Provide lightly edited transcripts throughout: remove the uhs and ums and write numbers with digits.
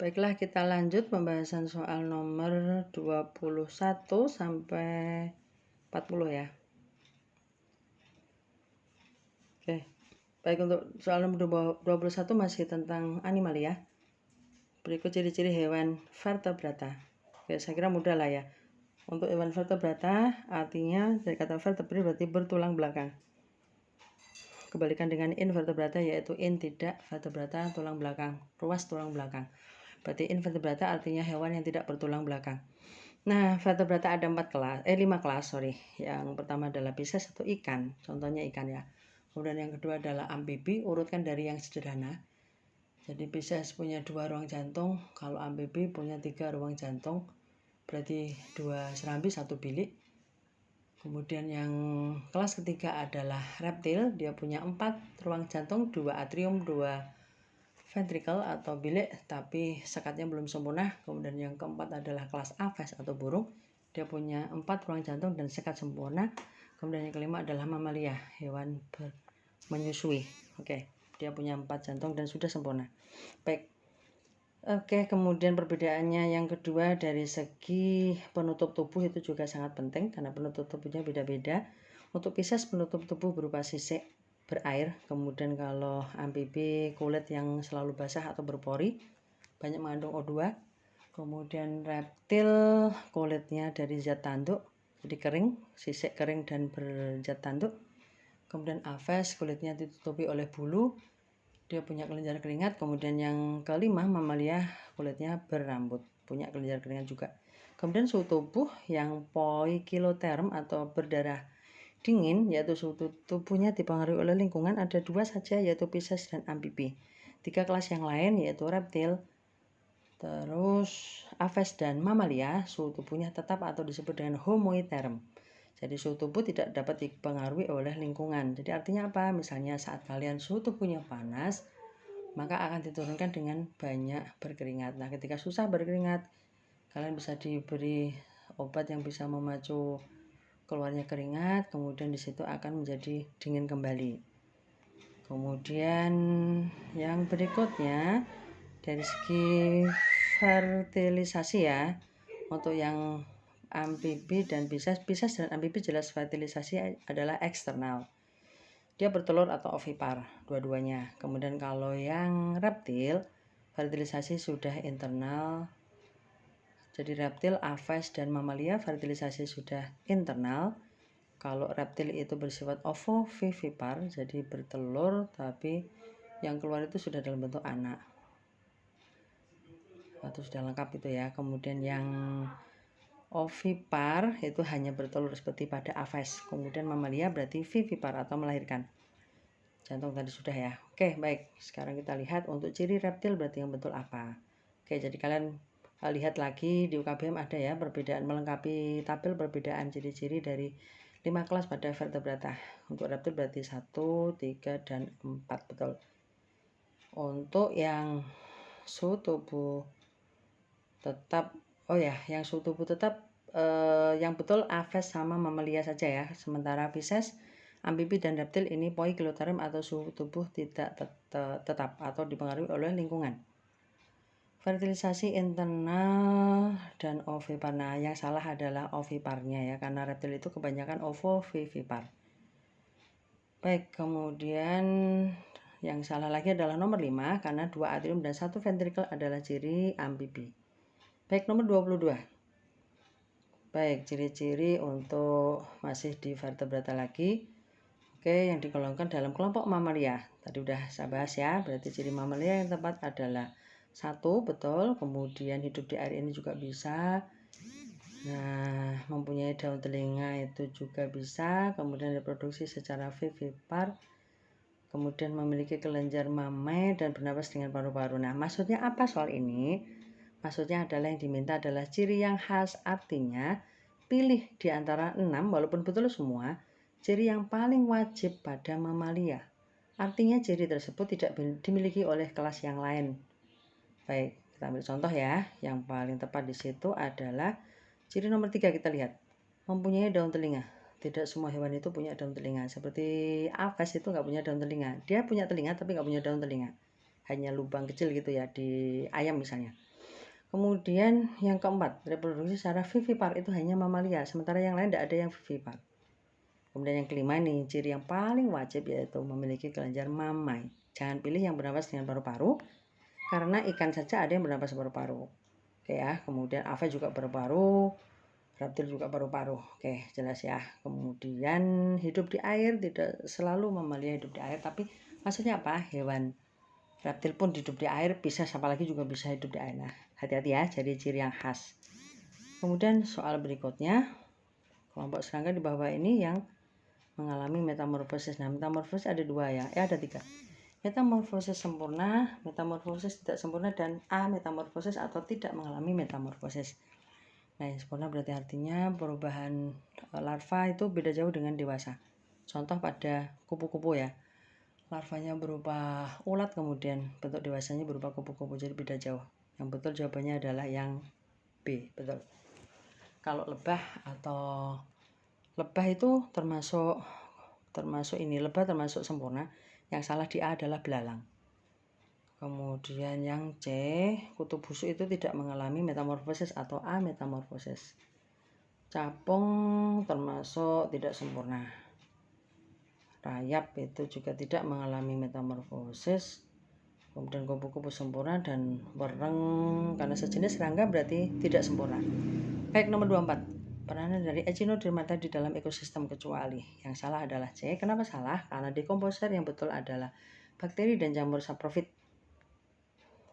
Baiklah, kita lanjut pembahasan soal nomor 21 sampai 40 ya. Oke. Baik, untuk soal nomor 21 masih tentang animalia. Berikut ciri-ciri hewan vertebrata. Oke, saya kira mudah lah ya. Untuk hewan vertebrata artinya dari kata vertebrate berarti bertulang belakang. Kebalikan dengan invertebrata yaitu in tidak, vertebrata tulang belakang, ruas tulang belakang. Berarti invertebrata artinya hewan yang tidak bertulang belakang. Nah, vertebrata ada 5 kelas, sorry. Yang pertama adalah Pisces atau ikan, contohnya ikan ya. Kemudian yang kedua adalah amfibi, urutkan dari yang sederhana. Jadi Pisces punya 2 ruang jantung, kalau amfibi punya 3 ruang jantung, berarti 2 serambi 1 bilik. Kemudian yang kelas ketiga adalah reptil, dia punya 4 ruang jantung, 2 atrium, 2 ventricle atau bilik, tapi sekatnya belum sempurna. Kemudian yang keempat adalah kelas Aves atau burung, dia punya 4 ruang jantung dan sekat sempurna. Kemudian yang kelima adalah mamalia, hewan menyusui. Oke, dia punya 4 jantung dan sudah sempurna. Baik. Oke, kemudian perbedaannya yang kedua dari segi penutup tubuh itu juga sangat penting karena penutup tubuhnya beda-beda. Untuk Pisces penutup tubuh berupa sisik berair, kemudian kalau amfibi kulit yang selalu basah atau berpori, banyak mengandung O2. Kemudian reptil kulitnya dari zat tanduk, jadi kering, sisik kering dan berzat tanduk. Kemudian Aves kulitnya ditutupi oleh bulu, dia punya kelenjar keringat. Kemudian yang kelima mamalia kulitnya berambut, punya kelenjar keringat juga. Kemudian suhu tubuh yang poikiloterm atau berdarah dingin, yaitu suhu tubuhnya dipengaruhi oleh lingkungan, ada 2 saja, yaitu Pisces dan amfibi. 3 kelas yang lain yaitu reptil, terus Aves dan mamalia, suhu tubuhnya tetap atau disebut dengan homoiterm. Jadi suhu tubuh tidak dapat dipengaruhi oleh lingkungan. Jadi artinya apa? Misalnya saat kalian suhu tubuhnya panas, maka akan diturunkan dengan banyak berkeringat. Nah, ketika susah berkeringat, kalian bisa diberi obat yang bisa memacu keluarnya keringat, kemudian di situ akan menjadi dingin kembali. Kemudian yang berikutnya dari segi fertilisasi ya, untuk yang amfibi dan Pisces dan amfibi jelas fertilisasi adalah eksternal, dia bertelur atau ovipar dua-duanya. Kemudian kalau yang reptil fertilisasi sudah internal, jadi reptil, Aves dan mamalia fertilisasi sudah internal. Kalau reptil itu bersifat ovovivipar, jadi bertelur tapi yang keluar itu sudah dalam bentuk anak atau sudah lengkap itu ya. Kemudian yang ovipar itu hanya bertelur seperti pada Aves. Kemudian mamalia berarti vivipar atau melahirkan. Jantung tadi sudah ya. Oke, baik. Sekarang kita lihat untuk ciri reptil berarti yang betul apa. Oke, jadi kalian lihat lagi di UKBM ada ya perbedaan melengkapi tabel perbedaan ciri-ciri dari 5 kelas pada vertebrata. Untuk reptil berarti 1, 3, dan 4, betul. Untuk yang suhu tubuh tetap, yang suhu tubuh tetap yang betul Aves sama mamalia saja ya. Sementara Pisces, amfibi dan reptil ini poikiloterm atau suhu tubuh tidak tetap atau dipengaruhi oleh lingkungan. Fertilisasi internal dan ovipar. Nah, yang salah adalah oviparnya ya, karena reptil itu kebanyakan ovovivipar. Baik, kemudian yang salah lagi adalah nomor 5 karena 2 atrium dan 1 ventricle adalah ciri amfibi. Baik, nomor 22. Baik, ciri-ciri untuk masih di vertebrata lagi. Oke, yang digolongkan dalam kelompok mamalia. Tadi udah saya bahas ya, berarti ciri mamalia yang tepat adalah 1, betul. Kemudian hidup di air ini juga bisa. Nah, mempunyai daun telinga itu juga bisa. Kemudian reproduksi secara vivipar. Kemudian memiliki kelenjar mamae dan bernapas dengan paru-paru. Nah, maksudnya apa soal ini? Maksudnya adalah yang diminta adalah ciri yang khas, artinya pilih di antara 6, walaupun betul semua, ciri yang paling wajib pada mamalia. Artinya ciri tersebut tidak dimiliki oleh kelas yang lain. Baik, kita ambil contoh ya. Yang paling tepat di situ adalah ciri nomor 3, kita lihat. Mempunyai daun telinga. Tidak semua hewan itu punya daun telinga. Seperti Aves itu nggak punya daun telinga. Dia punya telinga tapi nggak punya daun telinga. Hanya lubang kecil gitu ya di ayam misalnya. Kemudian yang keempat, reproduksi secara vivipar itu hanya mamalia, sementara yang lain tidak ada yang vivipar. Kemudian yang kelima nih, ciri yang paling wajib yaitu memiliki kelenjar mamai. Jangan pilih yang bernapas dengan paru-paru, karena ikan saja ada yang bernapas paru-paru. Oke ya, kemudian ava juga paru-paru, reptil juga paru-paru. Oke, jelas ya. Kemudian hidup di air, tidak selalu mamalia hidup di air, tapi maksudnya apa? Hewan reptil pun hidup di air, pisces apalagi juga bisa hidup di air. Nah, hati-hati ya, jadi ciri yang khas. Kemudian soal berikutnya, kelompok serangga di bawah ini yang mengalami metamorfosis. Nah, metamorfosis ada dua ya, ada tiga. Metamorfosis sempurna, metamorfosis tidak sempurna, dan ametamorfosis atau tidak mengalami metamorfosis. Nah, yang sempurna berarti artinya perubahan larva itu beda jauh dengan dewasa. Contoh pada kupu-kupu ya. Larvanya berupa ulat, kemudian bentuk dewasanya berupa kupu-kupu, jadi beda jauh. Yang betul jawabannya adalah yang B, betul. Kalau lebah itu termasuk ini, lebah termasuk sempurna. Yang salah di A adalah belalang. Kemudian yang C, kutu busuk itu tidak mengalami metamorfosis atau ametamorfosis. Capung termasuk tidak sempurna. Rayap itu juga tidak mengalami metamorfosis. Kemudian kupu-kupu sempurna, dan wereng karena sejenis serangga berarti tidak sempurna. Baik, nomor 24. Peranan dari Echinodermata di dalam ekosistem kecuali. Yang salah adalah C. Kenapa salah? Karena dekomposer. Yang betul adalah bakteri dan jamur saprofit.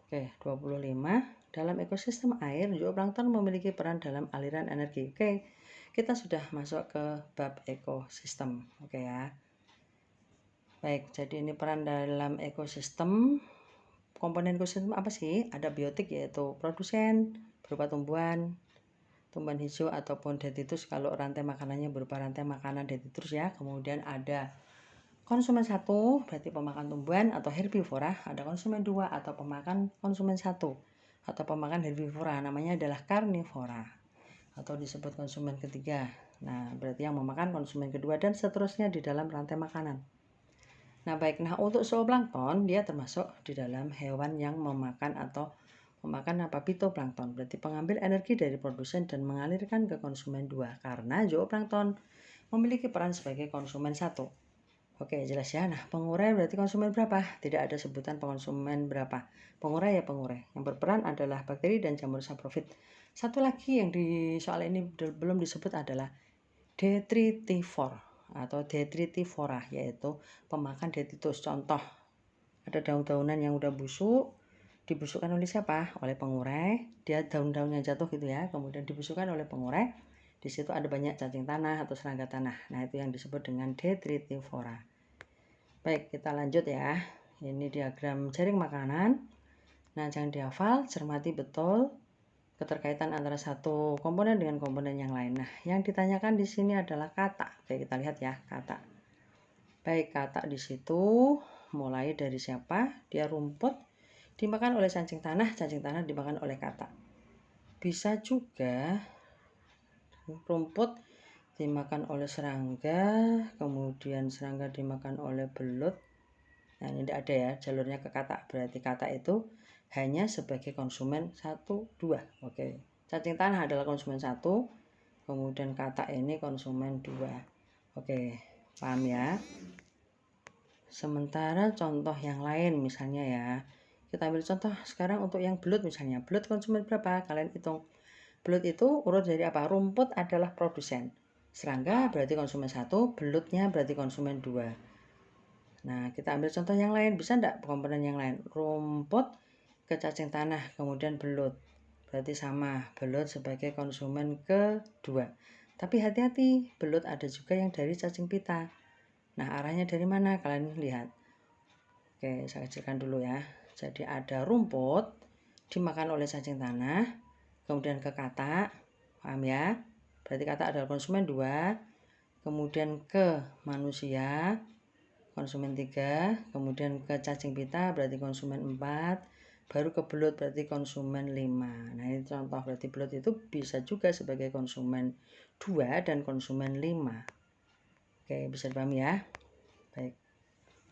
Oke, 25. Dalam ekosistem air, zooplankton memiliki peran dalam aliran energi. Oke, kita sudah masuk ke bab ekosistem. Oke ya. Baik, jadi ini peran dalam ekosistem. Komponen ekosistem apa sih? Ada biotik yaitu produsen berupa tumbuhan hijau ataupun detritus kalau rantai makanannya berupa rantai makanan detritus ya. Kemudian ada konsumen 1 berarti pemakan tumbuhan atau herbivora, ada konsumen 2 atau pemakan konsumen 1 atau pemakan herbivora, namanya adalah karnivora atau disebut konsumen ketiga. Nah, berarti yang memakan konsumen kedua dan seterusnya di dalam rantai makanan. Nah, baik. Nah, untuk zooplankton dia termasuk di dalam hewan yang memakan pitoplankton, berarti pengambil energi dari produsen dan mengalirkan ke konsumen 2, karena zooplankton memiliki peran sebagai konsumen 1. Oke, jelas ya. Nah, pengurai berarti konsumen berapa? Tidak ada sebutan konsumen berapa. Pengurai ya pengurai. Yang berperan adalah bakteri dan jamur saprofit. Satu lagi yang di soal ini belum disebut adalah detritivore atau detritivora, yaitu pemakan detritus. Contoh, ada daun-daunan yang udah busuk, dibusukkan oleh siapa? Oleh pengurai. Dia daun-daunnya jatuh gitu ya, kemudian dibusukkan oleh pengurai. Di situ ada banyak cacing tanah atau serangga tanah. Nah, itu yang disebut dengan detritivora. Baik, kita lanjut ya. Ini diagram jaring makanan. Nah, jangan dihafal, cermati betul keterkaitan antara satu komponen dengan komponen yang lain. Nah, yang ditanyakan di sini adalah kata. Oke, kita lihat ya, kata. Baik, kata di situ mulai dari siapa? Dia rumput dimakan oleh cacing tanah dimakan oleh kata. Bisa juga rumput dimakan oleh serangga, kemudian serangga dimakan oleh belut. Nah, ini tidak ada ya jalurnya ke kata, berarti kata itu hanya sebagai konsumen 1, 2. Oke, cacing tanah adalah konsumen 1, kemudian kata ini konsumen 2. Oke, paham ya? Sementara contoh yang lain misalnya ya, kita ambil contoh sekarang untuk yang belut misalnya. Belut konsumen berapa? Kalian hitung. Belut itu urut dari apa? Rumput adalah produsen. Serangga berarti konsumen 1, belutnya berarti konsumen 2. Nah, kita ambil contoh yang lain. Bisa enggak komponen yang lain? Rumput ke cacing tanah, kemudian belut. Berarti sama, belut sebagai konsumen kedua. Tapi hati-hati, belut ada juga yang dari cacing pita. Nah, arahnya dari mana? Kalian lihat. Oke, saya kecilkan dulu ya. Jadi ada rumput dimakan oleh cacing tanah, kemudian ke kata, paham ya? Berarti kata adalah konsumen 2, kemudian ke manusia, konsumen 3, kemudian ke cacing pita berarti konsumen 4, baru ke belut berarti konsumen 5. Nah, ini contoh, berarti belut itu bisa juga sebagai konsumen 2 dan konsumen 5. Oke, bisa dipahami ya? Baik.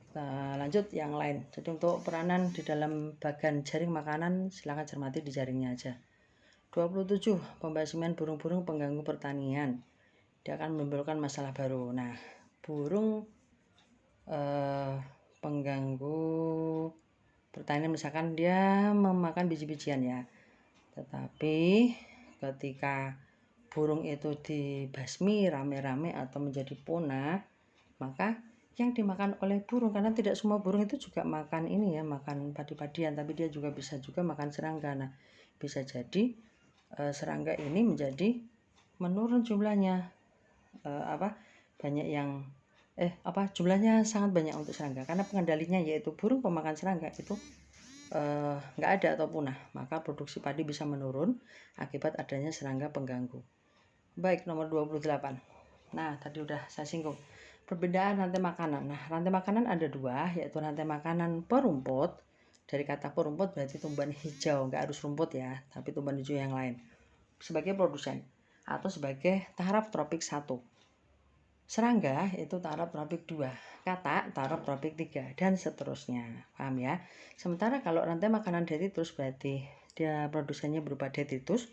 Kita lanjut yang lain. Jadi untuk peranan di dalam bagan jaring makanan, silakan cermati di jaringnya aja. 27. Pembasmian burung-burung pengganggu pertanian. Dia akan menimbulkan masalah baru. Nah, burung pengganggu pertanian misalkan dia memakan biji-bijian ya. Tetapi ketika burung itu dibasmi rame-rame atau menjadi punah, maka yang dimakan oleh burung, karena tidak semua burung itu juga makan ini ya, makan padi-padian, tapi dia juga bisa juga makan serangga. Nah, bisa jadi serangga ini menjadi menurun jumlahnya, banyak yang jumlahnya sangat banyak untuk serangga, karena pengendalinya yaitu burung pemakan serangga itu nggak ada atau punah, maka produksi padi bisa menurun akibat adanya serangga pengganggu. Baik, nomor 28. Nah, tadi udah saya singgung perbedaan rantai makanan. Nah, rantai makanan ada dua, yaitu rantai makanan perumput. Dari kata perumput berarti tumbuhan hijau, nggak harus rumput ya, tapi tumbuhan hijau yang lain, sebagai produsen atau sebagai taraf tropik 1. Serangga itu taraf tropik 2, katak taraf tropik 3, dan seterusnya. Paham ya? Sementara kalau rantai makanan detritus berarti dia produsennya berupa detritus.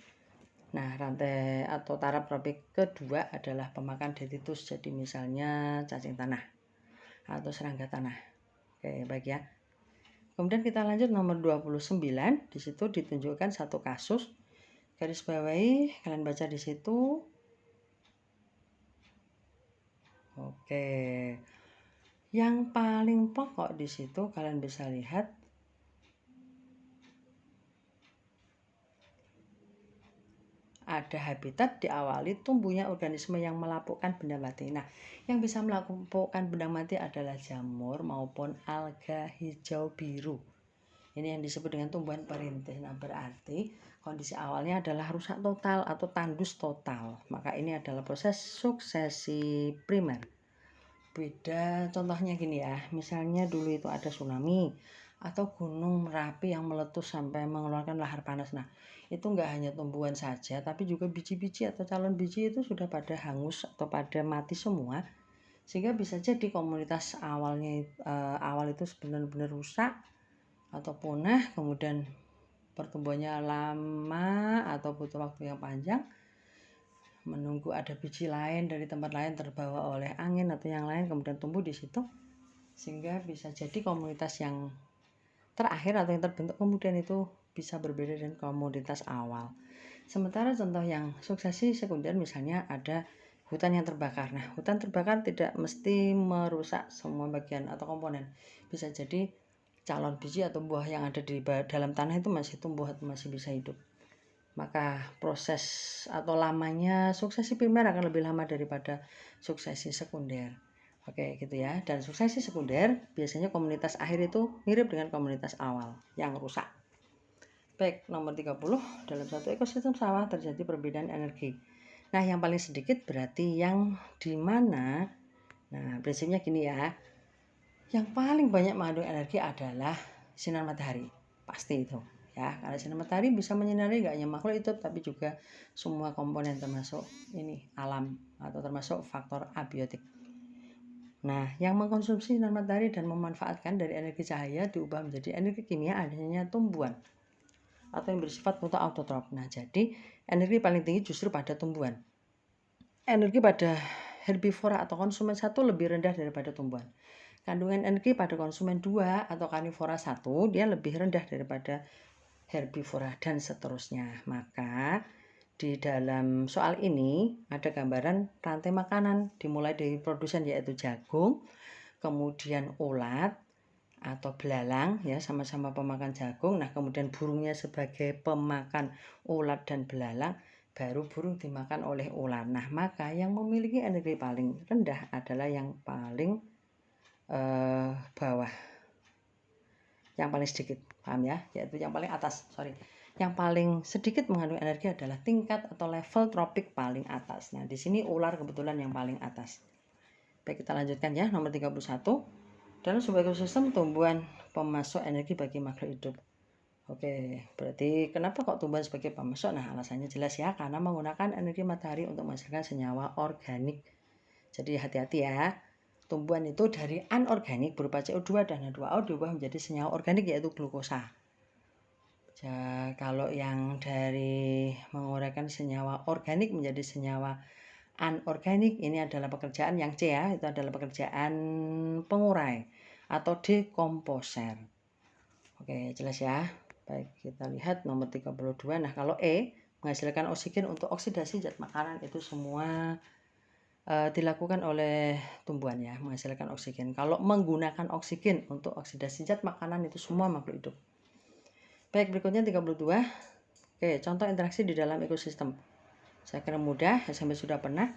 Nah, rantai atau taraf tropik kedua adalah pemakan detritus. Jadi misalnya cacing tanah atau serangga tanah. Oke, baik ya. Kemudian kita lanjut nomor 29. Di situ ditunjukkan satu kasus. Garis bawahi, kalian baca di situ. Oke. Yang paling pokok di situ kalian bisa lihat ada habitat diawali tumbuhnya organisme yang melapukkan benda mati. Nah, yang bisa melapukkan benda mati adalah jamur maupun alga hijau biru. Ini yang disebut dengan tumbuhan perintis. Nah, berarti kondisi awalnya adalah rusak total atau tandus total. Maka ini adalah proses suksesi primer. Beda contohnya gini ya, misalnya dulu itu ada tsunami atau gunung Merapi yang meletus sampai mengeluarkan lahar panas. Nah, itu nggak hanya tumbuhan saja, tapi juga biji-biji atau calon biji itu sudah pada hangus atau pada mati semua, sehingga bisa jadi komunitas awal itu benar-benar rusak atau punah, kemudian pertumbuhannya lama atau butuh waktu yang panjang, menunggu ada biji lain dari tempat lain terbawa oleh angin atau yang lain kemudian tumbuh di situ, sehingga bisa jadi komunitas yang terakhir atau yang terbentuk kemudian itu bisa berbeda dengan komunitas awal. Sementara contoh yang suksesi sekunder misalnya ada hutan yang terbakar. Nah, hutan terbakar tidak mesti merusak semua bagian atau komponen. Bisa jadi calon biji atau buah yang ada di dalam tanah itu masih tumbuh atau masih bisa hidup. Maka proses atau lamanya suksesi primer akan lebih lama daripada suksesi sekunder. Oke, gitu ya. Dan suksesi sekunder biasanya komunitas akhir itu mirip dengan komunitas awal yang rusak. Baik, nomor 30. Dalam satu ekosistem sawah terjadi perbedaan energi. Nah, yang paling sedikit berarti yang dimana, nah prinsipnya gini ya, yang paling banyak mengandung energi adalah sinar matahari. Pasti itu ya, karena sinar matahari bisa menyinari gak hanya makhluk hidup tapi juga semua komponen termasuk ini alam atau termasuk faktor abiotik. Nah, yang mengkonsumsi sinar matahari dan memanfaatkan dari energi cahaya diubah menjadi energi kimia adanya tumbuhan atau yang bersifat autotrof. Nah, jadi energi paling tinggi justru pada tumbuhan. Energi pada herbivora atau konsumen 1 lebih rendah daripada tumbuhan. Kandungan energi pada konsumen 2 atau karnivora 1 dia lebih rendah daripada herbivora dan seterusnya. Maka di dalam soal ini ada gambaran rantai makanan dimulai dari produsen yaitu jagung, kemudian ulat atau belalang ya, sama-sama pemakan jagung. Nah, kemudian burungnya sebagai pemakan ulat dan belalang, baru burung dimakan oleh ulat. Nah, maka yang memiliki energi paling rendah adalah yang paling bawah, yang paling sedikit, paham ya, yaitu yang paling atas, yang paling sedikit mengandung energi adalah tingkat atau level tropik paling atas. Nah, di sini ular kebetulan yang paling atas. Baik, kita lanjutkan ya, nomor 31. Dalam sebuah ekosistem tumbuhan pemasok energi bagi makhluk hidup. Oke, berarti kenapa kok tumbuhan sebagai pemasok? Nah, alasannya jelas ya, karena menggunakan energi matahari untuk menghasilkan senyawa organik. Jadi hati-hati ya. Tumbuhan itu dari anorganik berupa CO2 dan H2O diubah menjadi senyawa organik yaitu glukosa. Kalau yang dari menguraikan senyawa organik menjadi senyawa anorganik, ini adalah pekerjaan yang C ya, itu adalah pekerjaan pengurai atau dekomposer. Oke, jelas ya. Baik, kita lihat nomor 32. Nah, kalau E, menghasilkan oksigen untuk oksidasi zat makanan, itu semua dilakukan oleh tumbuhan ya, menghasilkan oksigen. Kalau menggunakan oksigen untuk oksidasi zat makanan, itu semua makhluk hidup. Baik, berikutnya 32. Oke, contoh interaksi di dalam ekosistem. Saya kira mudah, SMP sudah pernah.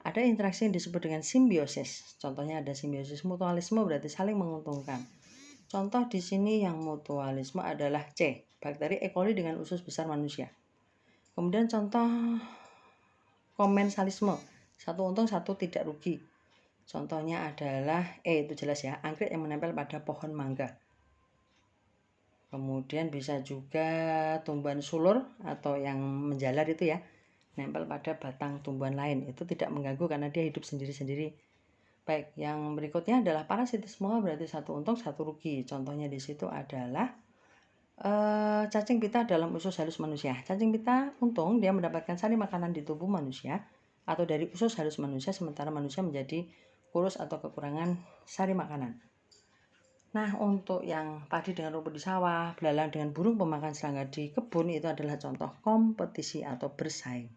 Ada interaksi yang disebut dengan simbiosis. Contohnya ada simbiosis mutualisme, berarti saling menguntungkan. Contoh di sini yang mutualisme adalah C, bakteri E. coli dengan usus besar manusia. Kemudian contoh komensalisme, satu untung satu tidak rugi. Contohnya adalah E, itu jelas ya, anggrek yang menempel pada pohon mangga. Kemudian bisa juga tumbuhan sulur atau yang menjalar itu ya, nempel pada batang tumbuhan lain, itu tidak mengganggu karena dia hidup sendiri-sendiri. Baik, yang berikutnya adalah parasitisme, berarti satu untung satu rugi. Contohnya di situ adalah cacing pita dalam usus halus manusia. Cacing pita untung dia mendapatkan sari makanan di tubuh manusia atau dari usus halus manusia, sementara manusia menjadi kurus atau kekurangan sari makanan. Nah, untuk yang padi dengan rumput di sawah, belalang dengan burung pemakan serangga di kebun, itu adalah contoh kompetisi atau bersaing.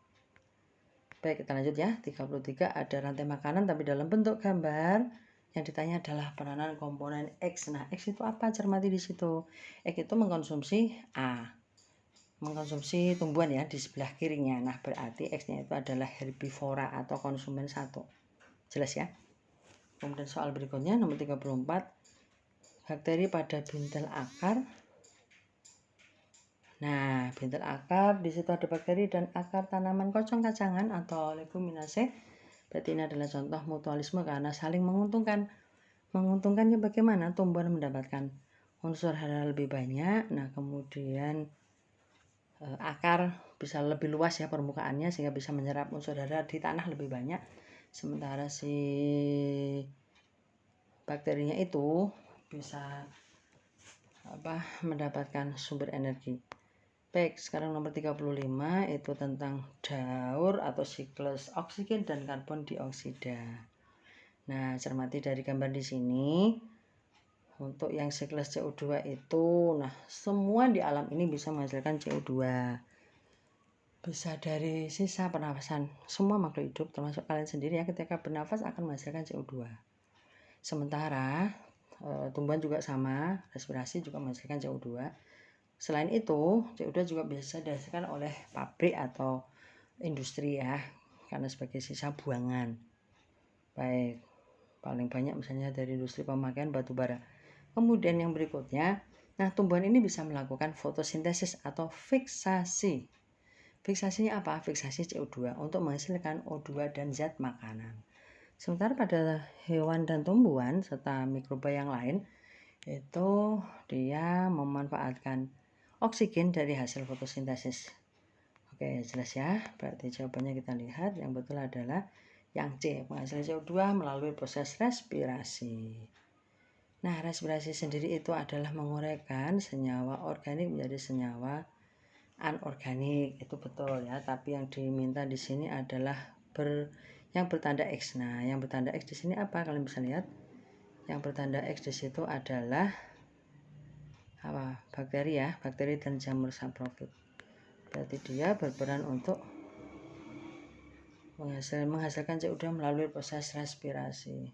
Baik, kita lanjut ya. 33 ada rantai makanan tapi dalam bentuk gambar. Yang ditanya adalah peranan komponen X. Nah, X itu apa? Cermati di situ. X itu mengkonsumsi A. Mengkonsumsi tumbuhan ya di sebelah kirinya. Nah, berarti X-nya itu adalah herbivora atau konsumen satu. Jelas ya? Kemudian soal berikutnya nomor 34. Bakteri pada bintil akar. Nah, bintil akar di situ ada bakteri dan akar tanaman kacang-kacangan atau leguminase. Berarti ini adalah contoh mutualisme karena saling menguntungkan. Menguntungkannya bagaimana? Tumbuhan mendapatkan unsur hara lebih banyak. Nah, kemudian akar bisa lebih luas ya permukaannya sehingga bisa menyerap unsur hara di tanah lebih banyak. Sementara si bakterinya itu bisa mendapatkan sumber energi. Baik, sekarang nomor 35 itu tentang daur atau siklus oksigen dan karbon dioksida. Nah, cermati dari gambar di sini. Untuk yang siklus CO2 itu, nah semua di alam ini bisa menghasilkan CO2. Bisa dari sisa pernafasan. Semua makhluk hidup termasuk kalian sendiri ya ketika bernafas akan menghasilkan CO2. Sementara tumbuhan juga sama, respirasi juga menghasilkan CO2. Selain itu, CO2 juga bisa dihasilkan oleh pabrik atau industri ya, karena sebagai sisa buangan. Baik, paling banyak misalnya dari industri pemakaian batu bara. Kemudian yang berikutnya, nah tumbuhan ini bisa melakukan fotosintesis atau fiksasi. Fiksasinya apa? Fiksasi CO2 untuk menghasilkan O2 dan zat makanan. Sementara pada hewan dan tumbuhan serta mikroba yang lain, itu dia memanfaatkan oksigen dari hasil fotosintesis. Oke, jelas ya. Berarti jawabannya kita lihat yang betul adalah yang C, penghasil CO2 melalui proses respirasi. Nah, respirasi sendiri itu adalah menguraikan senyawa organik menjadi senyawa anorganik. Itu betul ya, tapi yang diminta di sini adalah yang bertanda X. Nah, yang bertanda X di sini apa? Kalian bisa lihat. Yang bertanda X di situ adalah bakteri ya, bakteri dan jamur saprofit. Berarti dia berperan untuk menghasilkan CO2 melalui proses respirasi.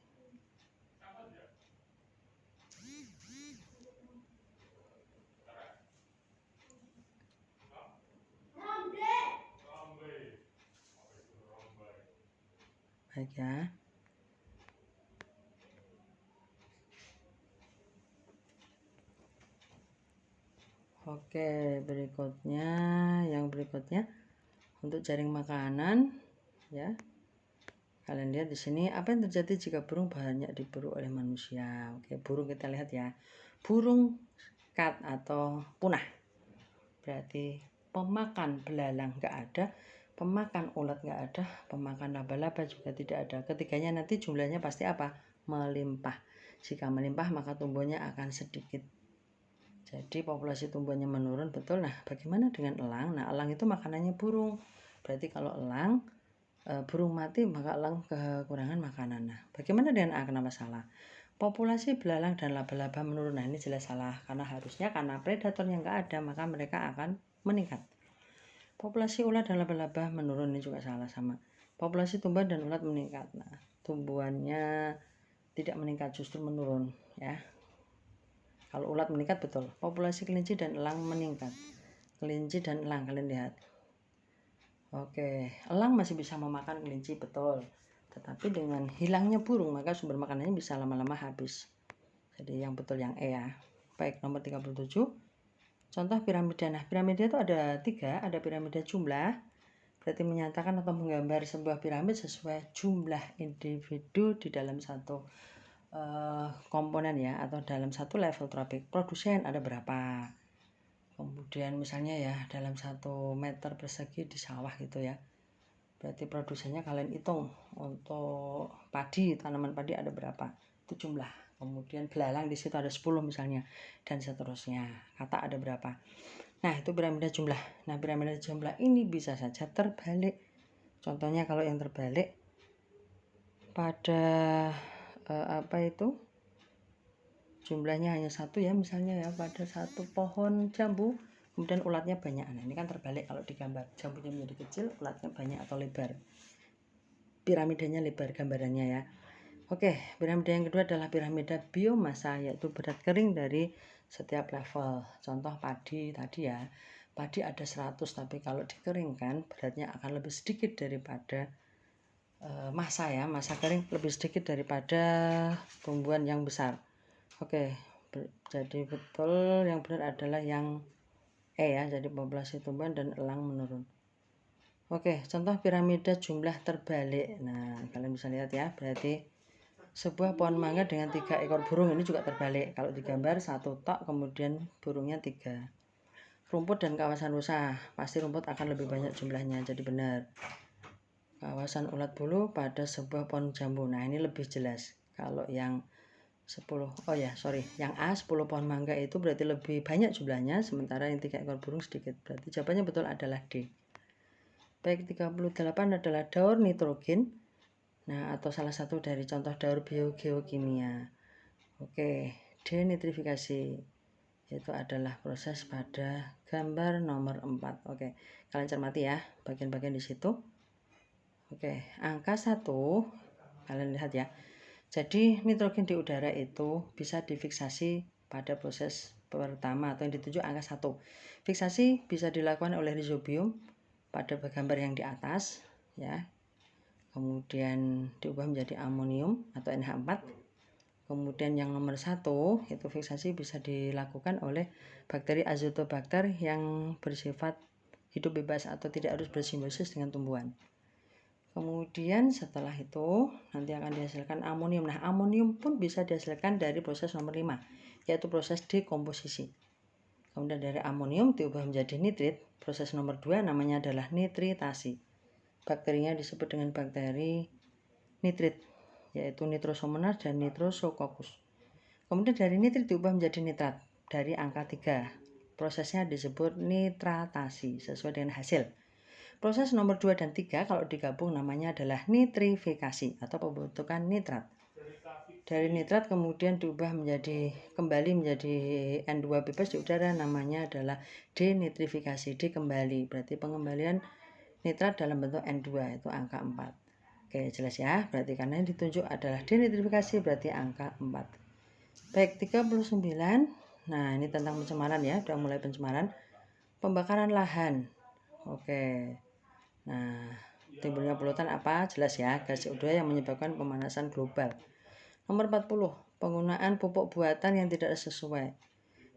Baik ya. Oke, yang berikutnya untuk jaring makanan ya. Kalian lihat di sini apa yang terjadi jika burung banyak diburu oleh manusia. Oke, burung kita lihat ya. Burung kat atau punah. Berarti pemakan belalang nggak ada, pemakan ulat nggak ada, pemakan laba-laba juga tidak ada. Ketiganya nanti jumlahnya pasti apa? Melimpah. Jika melimpah maka tumbuhnya akan sedikit. Jadi populasi tumbuhannya menurun, betul. Nah, bagaimana dengan elang? Nah, elang itu makanannya burung. Berarti kalau elang burung mati, maka elang kekurangan makanan. Nah, bagaimana dengan A? Kenapa salah? Populasi belalang dan laba-laba menurun. Nah, ini jelas salah. Karena harusnya karena predatornya nggak ada, maka mereka akan meningkat. Populasi ulat dan laba-laba menurun. Ini juga salah sama. Populasi tumbuhan dan ulat meningkat. Nah, tumbuhannya tidak meningkat, justru menurun. Ya. Kalau ulat meningkat, betul. Populasi kelinci dan elang meningkat. Kelinci dan elang, kalian lihat. Oke, elang masih bisa memakan kelinci, betul. Tetapi dengan hilangnya burung, maka sumber makanannya bisa lama-lama habis. Jadi yang betul yang E ya. Baik, nomor 37. Contoh piramida. Nah, piramida itu ada 3, ada piramida jumlah. Berarti menyatakan atau menggambar sebuah piramid sesuai jumlah individu di dalam satu komponen ya, atau dalam satu level tropik. Produsen ada berapa? Kemudian misalnya ya dalam 1 meter persegi di sawah gitu ya, berarti produsennya kalian hitung. Untuk padi, tanaman padi ada berapa, itu jumlah. Kemudian belalang di situ ada 10 misalnya, dan seterusnya. Kata ada berapa. Nah, itu piramida jumlah. Nah, piramida jumlah ini bisa saja terbalik. Contohnya kalau yang terbalik pada jumlahnya hanya 1 ya, misalnya ya, pada 1 pohon jambu, kemudian ulatnya banyak. Nah, ini kan terbalik kalau digambar. Jambunya menjadi kecil, ulatnya banyak atau lebar. Piramidanya lebar gambarannya ya. Oke, piramida yang kedua adalah piramida biomasa, yaitu berat kering dari setiap level. Contoh padi tadi ya. Padi ada 100, tapi kalau dikeringkan beratnya akan lebih sedikit daripada massa ya. Massa kering lebih sedikit daripada tumbuhan yang besar. Oke, jadi betul yang benar adalah yang E ya, jadi populasi tumbuhan dan elang menurun. Oke, contoh piramida jumlah terbalik. Nah, kalian bisa lihat ya, berarti sebuah pohon mangga dengan 3 ekor burung, ini juga terbalik. Kalau digambar 1 tok, kemudian burungnya 3. Rumput dan kawasan rusa, pasti rumput akan lebih banyak jumlahnya, jadi benar. Kawasan ulat bulu pada sebuah pohon jambu. Nah, ini lebih jelas. Kalau yang 10, yang A 10 pohon mangga itu berarti lebih banyak jumlahnya, sementara yang 3 ekor burung sedikit. Berarti jawabannya betul adalah D. Baik, 38 adalah daur nitrogen. Nah, atau salah satu dari contoh daur biogeokimia. Oke, denitrifikasi itu adalah proses pada gambar nomor 4. Oke, kalian cermati ya bagian-bagian di situ. Oke, angka 1 kalian lihat ya. Jadi nitrogen di udara itu bisa difiksasi pada proses pertama atau yang dituju angka 1. Fiksasi bisa dilakukan oleh rhizobium pada gambar yang di atas ya. Kemudian diubah menjadi amonium atau NH4. Kemudian yang nomor 1 itu fiksasi bisa dilakukan oleh bakteri Azotobacter yang bersifat hidup bebas atau tidak harus bersimbiosis dengan tumbuhan. Kemudian setelah itu nanti akan dihasilkan amonium. Nah, amonium pun bisa dihasilkan dari proses nomor 5, yaitu proses dekomposisi. Kemudian dari amonium diubah menjadi nitrit. Proses nomor 2 namanya adalah nitritasi. Bakterinya disebut dengan bakteri nitrit, yaitu Nitrosomonas dan Nitrosococcus. Kemudian dari nitrit diubah menjadi nitrat dari angka 3. Prosesnya disebut nitratasi sesuai dengan hasil. Proses nomor 2 dan 3 kalau digabung namanya adalah nitrifikasi atau pembentukan nitrat. Dari nitrat kemudian diubah kembali menjadi N2 bebas di udara, namanya adalah denitrifikasi, kembali. Berarti pengembalian nitrat dalam bentuk N2 itu angka 4. Oke, jelas ya. Berarti karena yang ditunjuk adalah denitrifikasi, berarti angka 4. Baik, 39. Nah, ini tentang pencemaran ya. Sudah mulai pencemaran. Pembakaran lahan. Oke. Nah, timbulnya polutan apa? Jelas ya, gas CO2 yang menyebabkan pemanasan global. Nomor 40, penggunaan pupuk buatan yang tidak sesuai.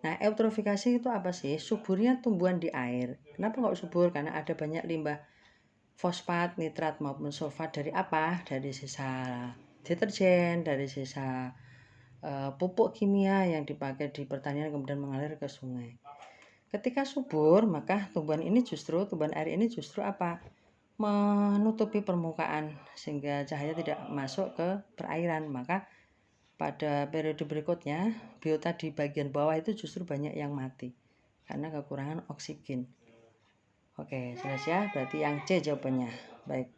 Nah, eutrofikasi itu apa sih? Suburnya tumbuhan di air. Kenapa nggak subur? Karena ada banyak limbah fosfat, nitrat maupun sulfat dari apa? Dari sisa deterjen, dari sisa pupuk kimia yang dipakai di pertanian kemudian mengalir ke sungai. Ketika subur, maka tumbuhan air ini justru apa? Menutupi permukaan sehingga cahaya tidak masuk ke perairan. Maka pada periode berikutnya biota di bagian bawah itu justru banyak yang mati karena kekurangan oksigen. Oke, sudah ya, berarti yang C jawabannya. Baik.